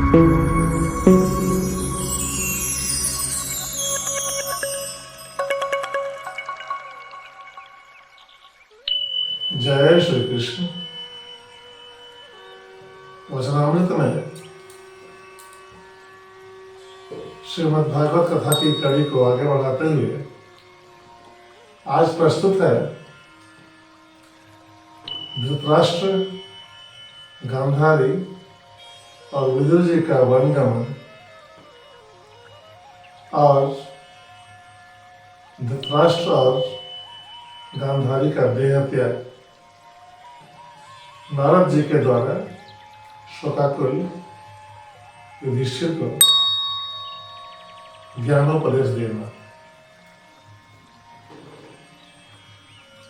जय श्री कृष्ण। वचनामृत में श्रीमद् भागवत कथा की कड़ी को आगे बढ़ाते हुए आज प्रस्तुत है धृतराष्ट्र, गांधारी और विदुर जी का वनगमन और धृतराष्ट्र और गांधारी का देह त्याग नारद जी के द्वारा शोकाकुल युधिष्ठिर को ज्ञानोपदेश देना।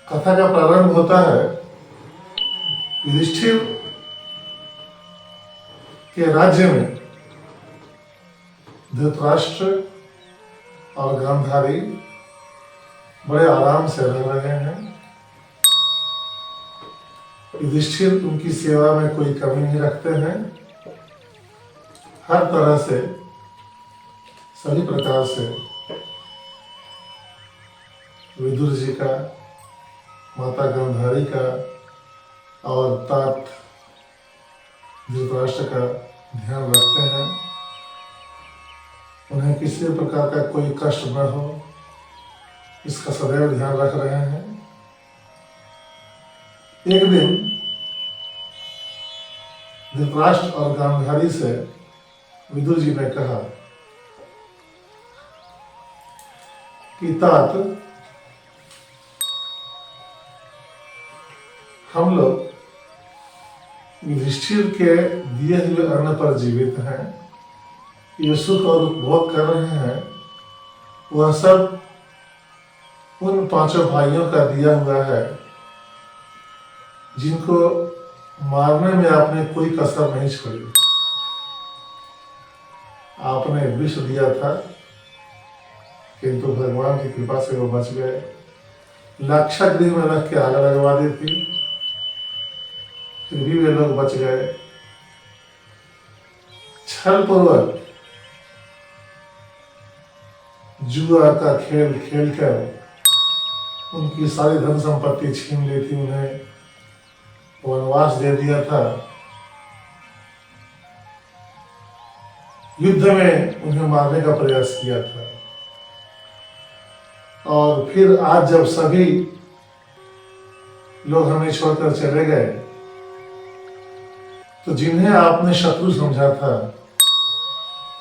कथा का प्रारंभ होता है युधिष्ठिर के राज्य में धृतराष्ट्र और गांधारी बड़े आराम से रह रहे हैं। युधिष्ठिर उनकी सेवा में कोई कमी नहीं रखते हैं। हर तरह से, सभी प्रकार से विदुर जी का, माता गांधारी का और तात धृतराष्ट्र का ध्यान रखते हैं। उन्हें किसी प्रकार का कोई कष्ट न हो, इसका सदैव ध्यान रख रहे हैं। एक दिन धृतराष्ट्र और गांधारी से विदुर जी ने कहा कि तात, हम लोग युधिष्ठिर के दिए हुए अन्न पर जीवित हैं। ये सुख और उपभोग कर रहे हैं, वह सब उन पांचों भाइयों का दिया हुआ है जिनको मारने में आपने कोई कसर नहीं छोड़ी। आपने विष दिया था, किंतु भगवान की कृपा से वो बच गए। लाक्षागृह में रख के आग लगवा दी थी, फिर भी वे लोग बच गए। छल पूर्वक जुआ का खेल खेलकर उनकी सारी धन संपत्ति छीन ली थी, उन्हें वनवास दे दिया था। युद्ध में उन्हें मारने का प्रयास किया था। और फिर आज जब सभी लोग हमें छोड़कर चले गए, तो जिन्हें आपने शत्रु समझा था,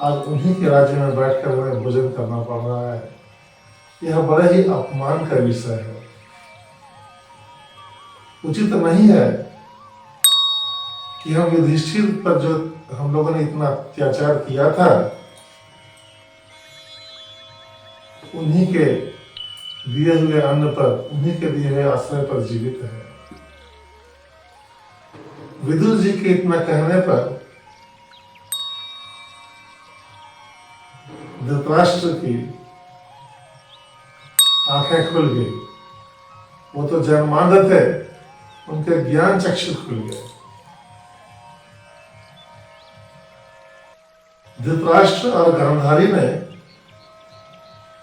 आज उन्हीं के राज्य में बैठकर हमें भोजन करना पड़ रहा है। यह बड़े ही अपमान का विषय है। उचित नहीं है कि हम युधिष्ठिर पर जो हम लोगों ने इतना अत्याचार किया था, उन्हीं के दिए हुए अन्न पर, उन्हीं के दिए हुए आश्रय पर जीवित है। विदुर जी के इतना कहने पर धृतराष्ट्र की आंखें खुल गई। वो तो जन्मांध थे, उनके ज्ञान चक्षु खुल गए। धृतराष्ट्र और गांधारी ने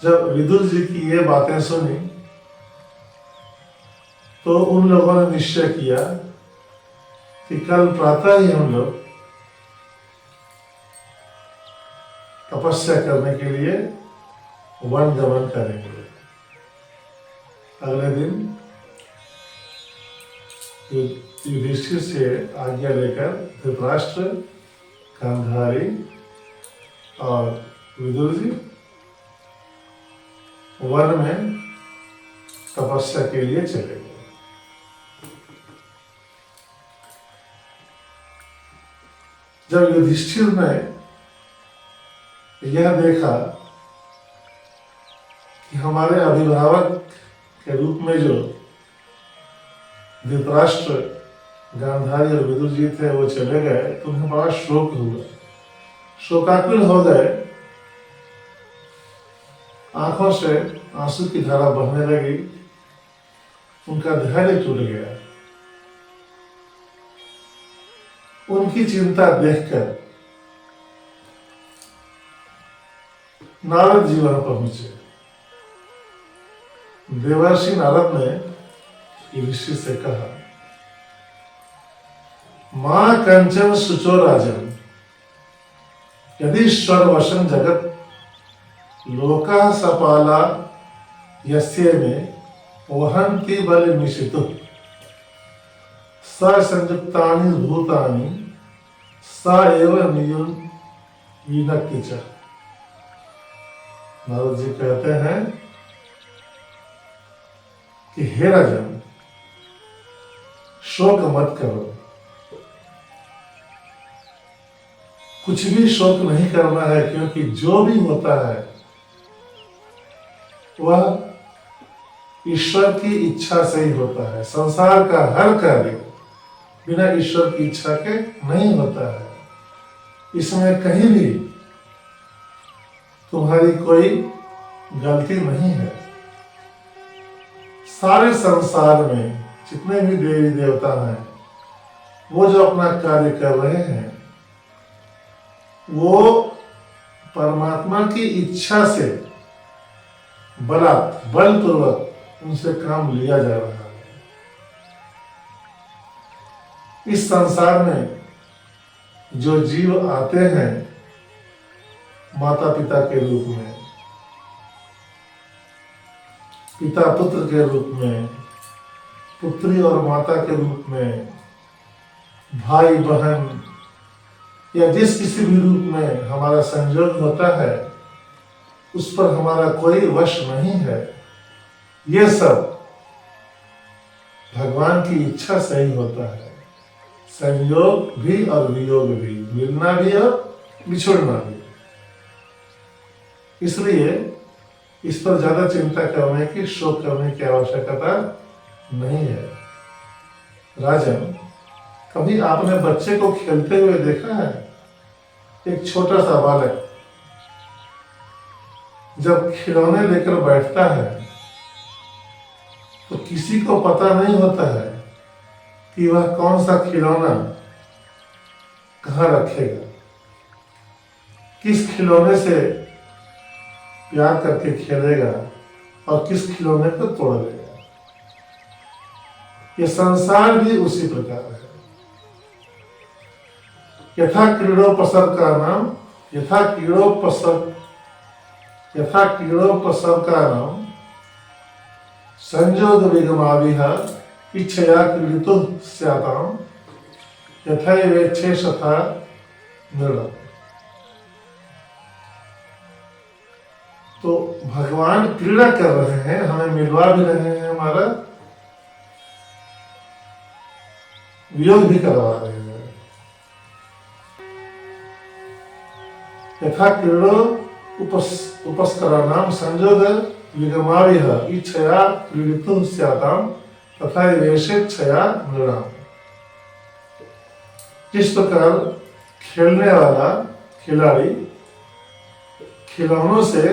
जब विदुर जी की ये बातें सुनी, तो उन लोगों ने निश्चय किया कि कल प्रातः ही हम लोग तपस्या करने के लिए वन गमन करेंगे। अगले दिन युधिष्ठिर से आज्ञा लेकर धृतराष्ट्र, गांधारी और विदुर जी वन में तपस्या के लिए चले गए। जब युधिष्ठिर ने यह देखा कि हमारे अभिभावक के रूप में जो धृतराष्ट्र, गांधारी और विदुर जी थे, वो चले गए, तो उन्हें बड़ा शोक हुआ। शोकाकुल हो गए। आंखों से आंसू की धारा बहने लगी। उनका धैर्य टूट गया। उनकी चिंता देखकर नारद जी वहां पहुंचे। देवर्षि नारद ने ऋषि से कहा, मां कंचन सुचो राजन, यदि स्वरवशन जगत लोका सपाला यस्य में वहन्ति बल निशितु स संयुक्तानि भूतानि स एव विनक्ति च। नारद जी कहते हैं कि हे राजन, शोक मत करो, कुछ भी शोक नहीं करना है, क्योंकि जो भी होता है वह ईश्वर की इच्छा से ही होता है। संसार का हर कार्य बिना ईश्वर की इच्छा के नहीं होता है। इसमें कहीं भी तुम्हारी कोई गलती नहीं है। सारे संसार में जितने भी देवी देवता हैं, वो जो अपना कार्य कर रहे हैं, वो परमात्मा की इच्छा से बलपूर्वक उनसे काम लिया जा रहा है। इस संसार में जो जीव आते हैं माता पिता के रूप में, पिता पुत्र के रूप में, पुत्री और माता के रूप में, भाई बहन या जिस किसी भी रूप में हमारा संयोग होता है, उस पर हमारा कोई वश नहीं है। ये सब भगवान की इच्छा से ही होता है। संयोग भी और वियोग भी, मिलना भी और बिछुड़ना भी। इसलिए इस पर ज्यादा चिंता करने की, शोक करने की आवश्यकता नहीं है। राजन, कभी आपने बच्चे को खेलते हुए देखा है? एक छोटा सा बालक जब खिलौने लेकर बैठता है तो किसी को पता नहीं होता है कि वह कौन सा खिलौना कहाँ रखेगा, किस खिलौने से प्यार करके खेलेगा और किस खिलौने को तोड़ देगा। ये संसार भी उसी प्रकार है। यथा क्रीड़ोपसर्ग का नाम, यथा कीड़ोपसर्ग का नाम संयोग विगमाविह इच्छया क्रीडितुः स्याताम् यथैवेच्छेषथा नृणाम्। तो भगवान क्रीड़ा कर रहे हैं, हमें मिलवा भी रहे हैं, हमारा वियोग भी करवा रहे हैं। यथा क्रीड़ो उपस्कराणाम संयोग विगमाविह इच्छया क्रीडितुः स्याताम् तथा वेशेच्छया नृणाम्। जिस प्रकार खेलने वाला खिलाड़ी खिलौनों से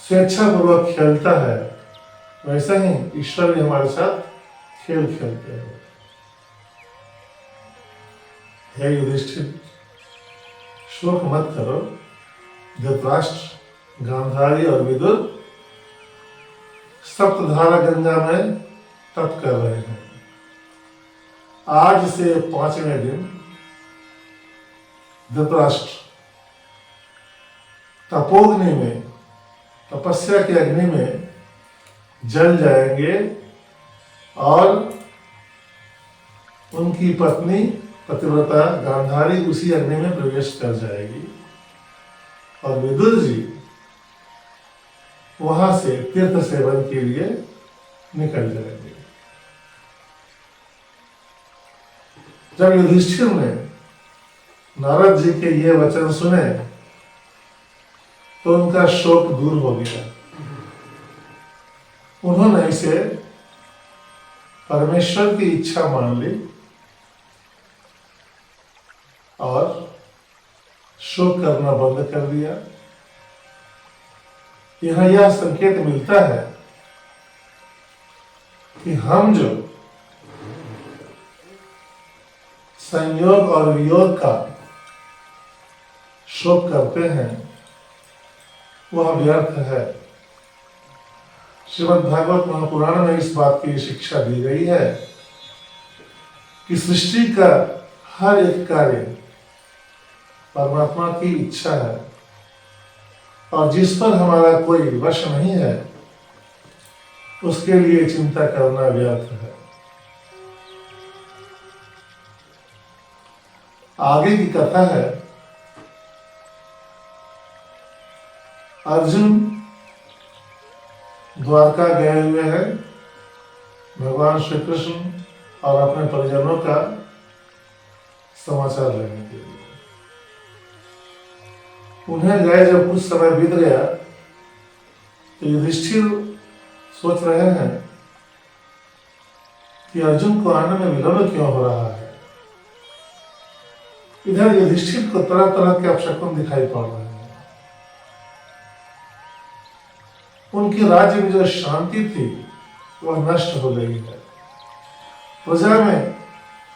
स्वेच्छापूर्वक खेलता है, वैसा ही ईश्वर भी हमारे साथ खेल खेलते हैं। हे युधिष्ठिर, शोक मत करो। धृतराष्ट्र, गांधारी और विदुर सप्तधारा गंगा में तप कर रहे हैं। आज से 5वें दिन धृतराष्ट्र तपोग्नि में, तपस्या की अग्नि में जल जाएंगे और उनकी पत्नी पतिव्रता गांधारी उसी अग्नि में प्रवेश कर जाएगी और विदुर जी वहां से तीर्थ सेवन के लिए निकल जाएंगे। जब युधिष्ठिर ने नारद जी के ये वचन सुने तो उनका शोक दूर हो गया। उन्होंने इसे परमेश्वर की इच्छा मान ली और शोक करना बंद कर दिया। यहां यह संकेत मिलता है कि हम जो संयोग और वियोग का शोक करते हैं, वह व्यर्थ है। श्रीमद् भागवत महापुराण में इस बात की शिक्षा दी गई है कि सृष्टि का हर एक कार्य परमात्मा की इच्छा है और जिस पर हमारा कोई वश नहीं है उसके लिए चिंता करना व्यर्थ है। आगे की कथा है, अर्जुन द्वारका गए हुए हैं भगवान श्री कृष्ण और अपने परिजनों का समाचार लेने के लिए। उन्हें गए जब कुछ समय बीत गया तो युधिष्ठिर सोच रहे हैं कि अर्जुन को आने में विलंब क्यों हो रहा है। इधर युधिष्ठिर को तरह तरह के अपशकुन दिखाई पड़ रहे हैं। उनके राज्य में जो शांति थी वह नष्ट हो गई है। प्रजा में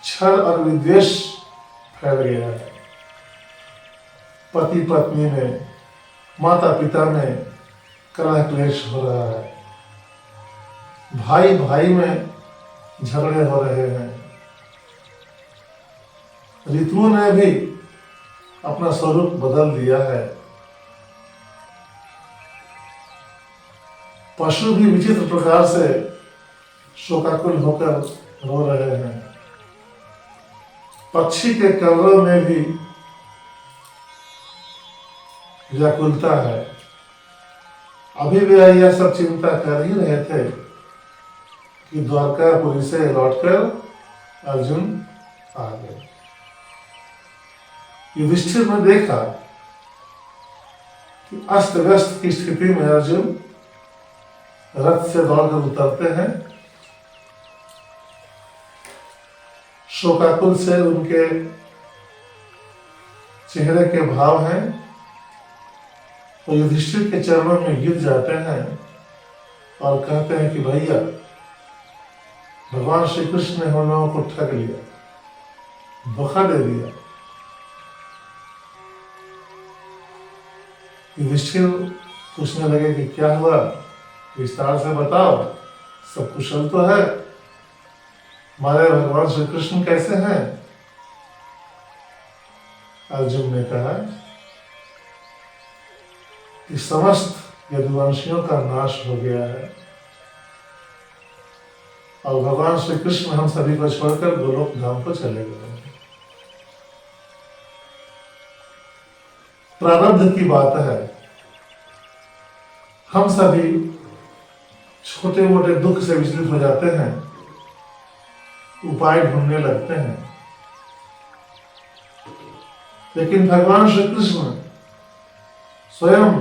छल और विद्वेष फैल गया है। पति पत्नी में, माता पिता में कलह क्लेश हो रहा है। भाई भाई में झगड़े हो रहे हैं। ऋतुओं ने भी अपना स्वरूप बदल दिया है। पशु भी विचित्र प्रकार से शोकाकुल होकर रो रहे हैं। पक्षी के कलरव में भी व्याकुलता है। अभी भी यह सब चिंता कर ही रहे थे कि द्वारकापुरी से लौटकर अर्जुन आ गए। युधिष्ठिर ने देखा कि अस्त व्यस्त की स्थिति में अर्जुन रथ से दौड़कर उतरते हैं। शोकाकुल से उनके चेहरे के भाव हैं तो युधिष्ठिर के चरणों में गिर जाते हैं और कहते हैं कि भैया, भगवान श्री कृष्ण ने हम लोगों को ठग लिया, धोखा दे दिया। युधिष्ठिर पूछने लगे कि क्या हुआ, विस्तार से बताओ, सब कुशल तो है? हमारे भगवान श्री कृष्ण कैसे हैं? अर्जुन ने कहा कि समस्त यदुवंशियों का नाश हो गया है और भगवान श्री कृष्ण हम सभी को छोड़कर गोलोक धाम को चले गए। प्रारब्ध की बात है। हम सभी छोटे मोटे दुख से विचलित हो जाते हैं, उपाय ढूंढने लगते हैं, लेकिन भगवान श्री कृष्ण स्वयं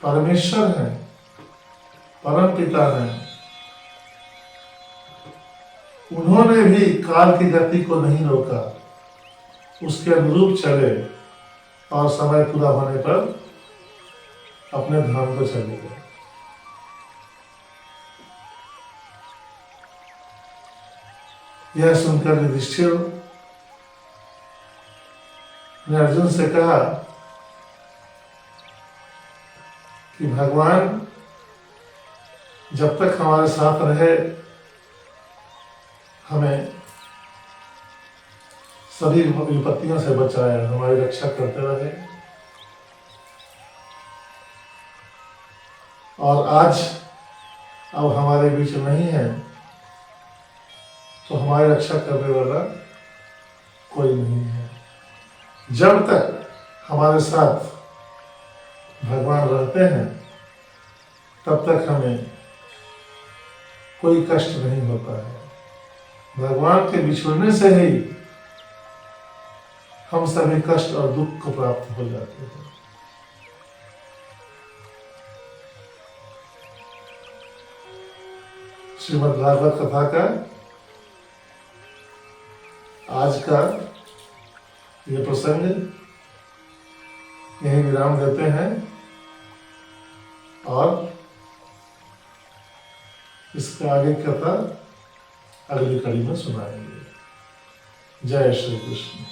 परमेश्वर हैं, परम पिता हैं। उन्होंने भी काल की गति को नहीं रोका, उसके अनुरूप चले और समय पूरा होने पर अपने धाम को चले गए। यह सुनकर युधिष्ठिर ने अर्जुन से कहा कि भगवान जब तक हमारे साथ रहे हमें सभी विपत्तियों से बचाए, हमारी रक्षा करते रहे। और आज अब हमारे बीच नहीं है तो हमारी रक्षा करने वाला कोई नहीं है। जब तक हमारे साथ भगवान रहते हैं तब तक हमें कोई कष्ट नहीं होता है। भगवान के बिछुड़ने से ही हम सभी कष्ट और दुख को प्राप्त हो जाते हैं। श्रीमद् भागवत कथा का आज का ये प्रसंग यही विराम देते हैं और इसका आगे कथा अगली कड़ी में सुनाएंगे। जय श्री कृष्ण।